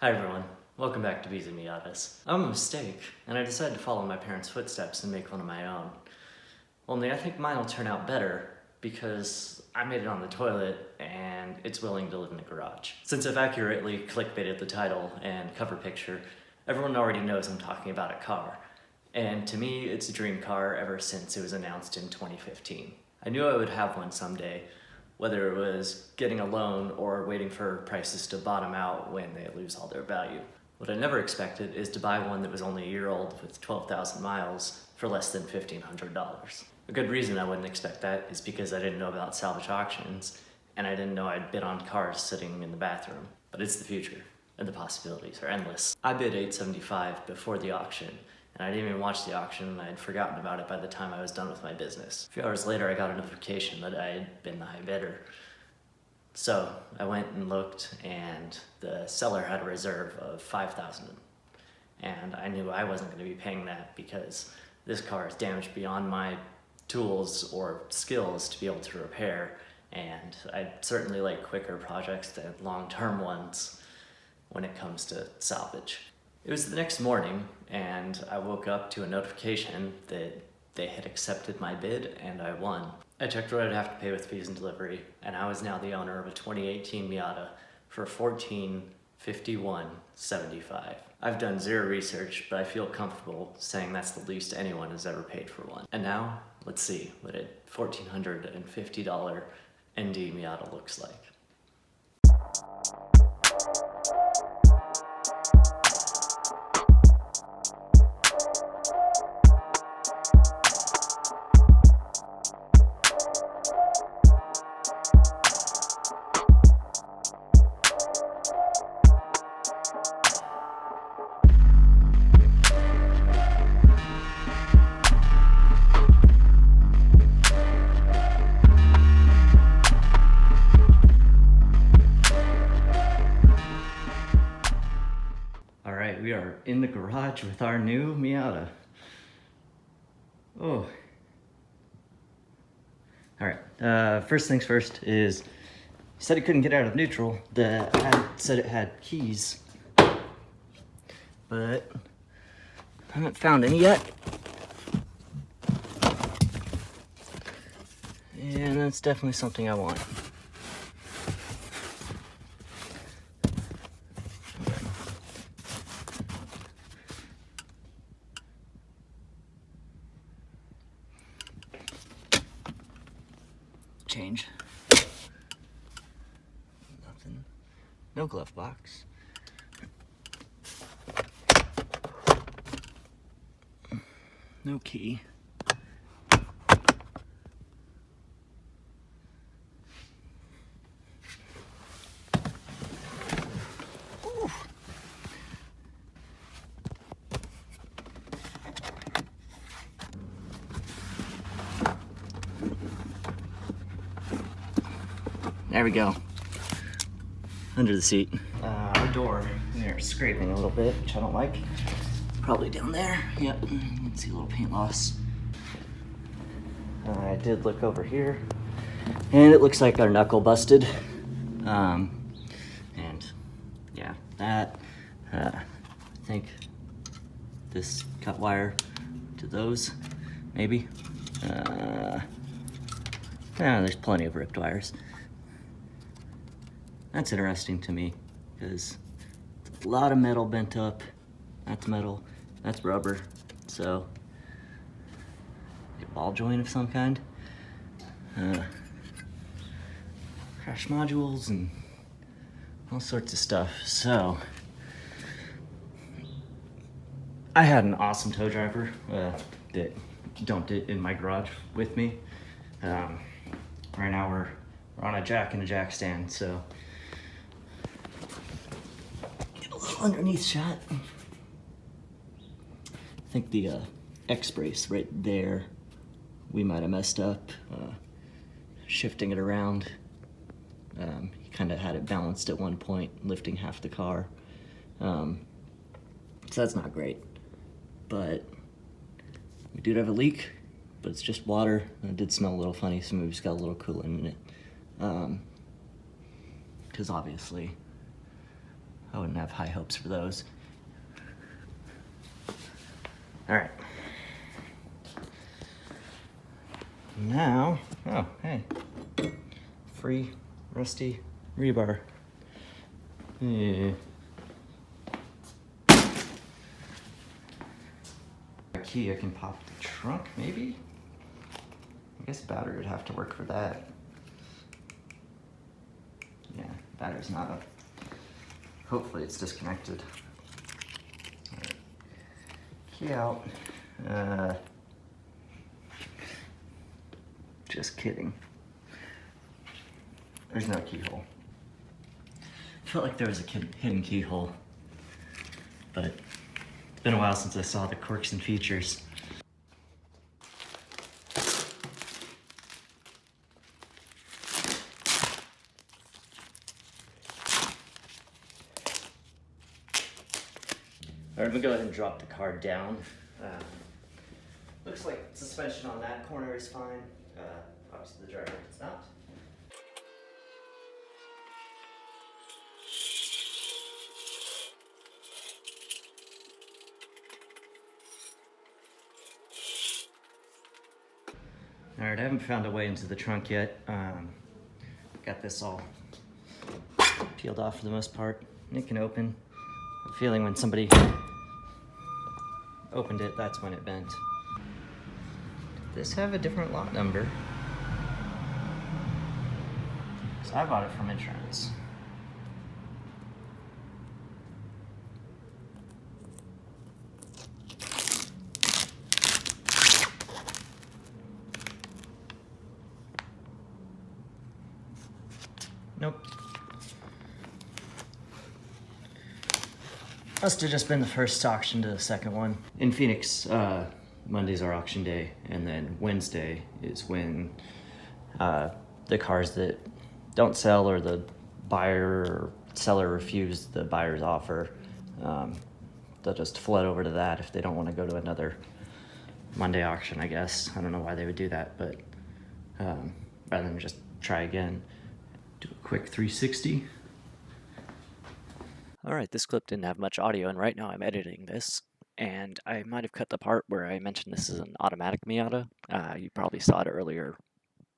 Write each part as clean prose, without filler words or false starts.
Hi everyone, welcome back to BZmiatas. I'm a mistake, and I decided to follow my parents' footsteps and make one of my own. Only I think mine will turn out better because I made it on the toilet and it's willing to live in the garage. Since I've accurately clickbaited the title and cover picture, everyone already knows I'm talking about a car. And to me, it's a dream car ever since it was announced in 2015. I knew I would have one someday, whether it was getting a loan or waiting for prices to bottom out when they lose all their value. What I never expected is to buy one that was only a year old with 12,000 miles for less than $1,500. A good reason I wouldn't expect that is because I didn't know about salvage auctions and I didn't know I'd bid on cars sitting in the bathroom. But it's the future and the possibilities are endless. I bid $875 before the auction, and I didn't even watch the auction and I had forgotten about it by the time I was done with my business. A few hours later I got a notification that I had been the high bidder. So I went and looked and the seller had a reserve of $5,000. And I knew I wasn't going to be paying that because this car is damaged beyond my tools or skills to be able to repair. And I certainly like quicker projects than long-term ones when it comes to salvage. It was the next morning, and I woke up to a notification that they had accepted my bid and I won. I checked what I'd have to pay with fees and delivery, and I was now the owner of a 2018 Miata for $1,451.75. I've done zero research, but I feel comfortable saying that's the least anyone has ever paid for one. And now, let's see what a $1,450 ND Miata looks like. Alright, we are in the garage with our new Miata. Oh. Alright, first things first is, it said it couldn't get out of neutral. The ad said it had keys, but I haven't found any yet. And that's definitely something I want. Change. Nothing. No glove box. No key. Ooh. There we go. Under the seat. Our door, they're scraping a little bit, which I don't like. Probably down there. Yep, you can see a little paint loss. I did look over here, and it looks like our knuckle busted. And yeah, that, I think this cut wire to those, maybe. There's plenty of ripped wires. That's interesting to me, because a lot of metal bent up. That's metal, that's rubber, so a ball joint of some kind. Crash modules and all sorts of stuff. So I had an awesome tow driver that dumped it in my garage with me. Right now we're on a jack and a jack stand, so get a little underneath shot. I think the X brace right there, we might have messed up shifting it around. He kind of had it balanced at one point, lifting half the car. So that's not great. But we did have a leak, but it's just water. And it did smell a little funny, so maybe it's got a little coolant in it. Because obviously I wouldn't have high hopes for those. All right. Now, oh, hey. Free, rusty rebar. Yeah. A key, I can pop the trunk, maybe? I guess battery would have to work for that. Yeah, battery's not up. Hopefully it's disconnected. All right. Key out. Just kidding. There's no keyhole. I felt like there was a hidden keyhole, but it's been a while since I saw the quirks and features. All right, I'm gonna go ahead and drop the car down. Looks like suspension on that corner is fine. Obviously the driver is not. All right, I haven't found a way into the trunk yet. Got this all peeled off for the most part. It can open. I'm feeling when somebody opened it, that's when it bent. Did this have a different lot number? So I bought it from insurance. Nope. Must have just been the first auction to the second one. In Phoenix, Monday's our auction day, and then Wednesday is when the cars that don't sell or the buyer or seller refuse the buyer's offer, they'll just flood over to that if they don't want to go to another Monday auction, I guess. I don't know why they would do that, but rather than just try again. Do a quick 360. All right, this clip didn't have much audio, and right now I'm editing this, and I might have cut the part where I mentioned this is an automatic Miata. You probably saw it earlier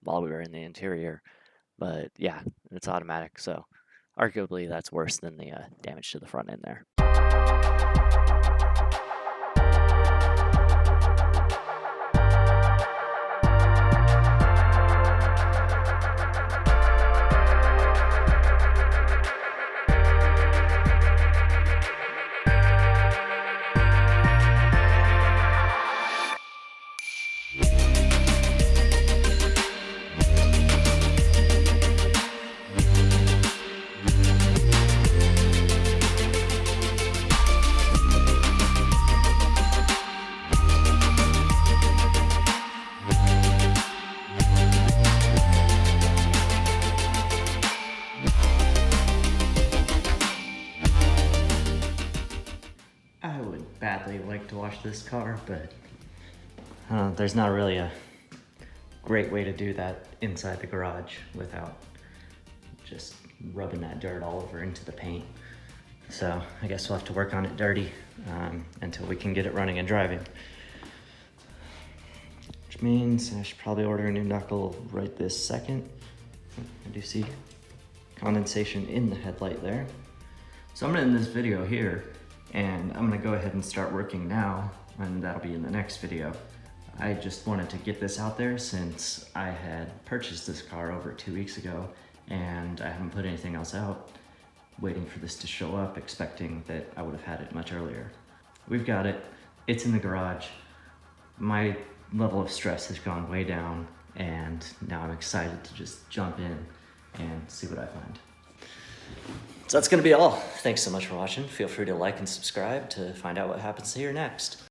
while we were in the interior, but yeah, it's automatic, so arguably that's worse than the damage to the front end there. I would badly like to wash this car, but there's not really a great way to do that inside the garage without just rubbing that dirt all over into the paint. So I guess we'll have to work on it dirty until we can get it running and driving. Which means I should probably order a new knuckle right this second. I do see condensation in the headlight there. So I'm gonna end this video here, and I'm gonna go ahead and start working now, and that'll be in the next video. I just wanted to get this out there since I had purchased this car over 2 weeks ago, and I haven't put anything else out, waiting for this to show up, expecting that I would have had it much earlier. We've got it, it's in the garage. My level of stress has gone way down, and now I'm excited to just jump in and see what I find. So that's gonna be all. Thanks so much for watching. Feel free to like and subscribe to find out what happens here next.